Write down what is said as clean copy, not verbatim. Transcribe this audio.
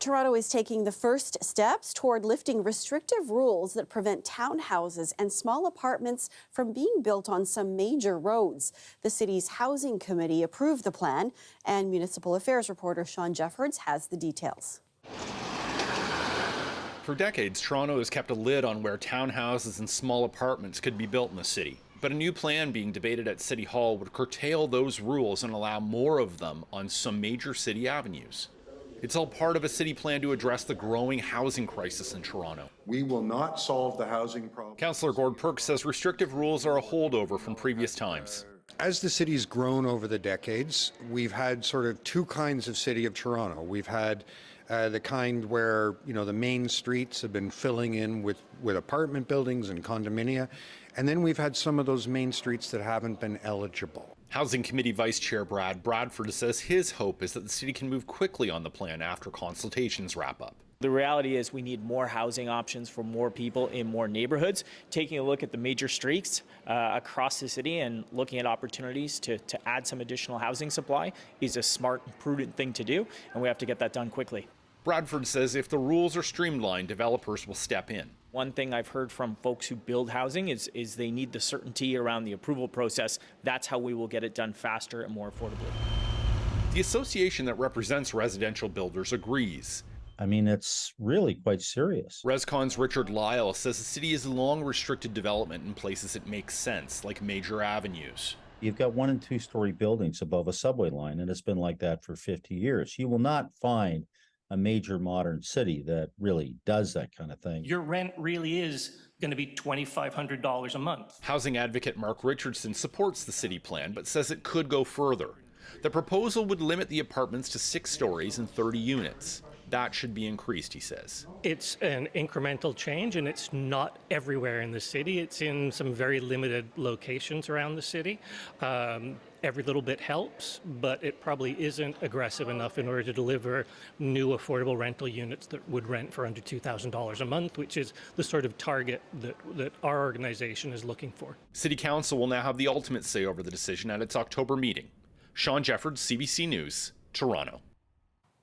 Toronto is taking the first steps toward lifting restrictive rules that prevent townhouses and small apartments from being built on some major roads. The city's housing committee approved the plan, and municipal affairs reporter Shawn Jeffords has the details. For decades, Toronto has kept a lid on where townhouses and small apartments could be built in the city. But a new plan being debated at City Hall would curtail those rules and allow more of them on some major city avenues. It's all part of a city plan to address the growing housing crisis in Toronto. We will not solve the housing problem. Councillor Gord says restrictive rules are a holdover from previous times. As the city's grown over the decades, we've had sort of two kinds of City of Toronto. We've had the kind where, the main streets have been filling in with apartment buildings and condominia. And then we've had some of those main streets that haven't been eligible. Housing Committee Vice Chair Bradford says his hope is that the city can move quickly on the plan after consultations wrap up. The reality is we need more housing options for more people in more neighborhoods. Taking a look at the major streets across the city and looking at opportunities to add some additional housing supply is a smart and prudent thing to do, and we have to get that done quickly. Bradford says if the rules are streamlined, developers will step in. One thing I've heard from folks who build housing is they need the certainty around the approval process. That's how we will get it done faster and more affordably. The association that represents residential builders agrees. I mean, it's really quite serious. RESCON's Lyall says the city has long restricted development in places it makes sense, like major avenues. You've got 1- and 2-story buildings above a subway line, and it's been like that for 50 years. You will not find a major modern city that really does that kind of thing. Your rent really is going to be $2,500 a month. Housing advocate Richardson supports the city plan, but says it could go further. The proposal would limit the apartments to 6 stories and 30 units. That should be increased, he says. It's an incremental change, and it's not everywhere in the city. It's in some very limited locations around the city. Every little bit helps, but it probably isn't aggressive enough in order to deliver new affordable rental units that would rent for under $2,000 a month, which is the sort of target that our organization is looking for. City Council will now have the ultimate say over the decision at its October meeting. Shawn Jeffords, CBC News, Toronto.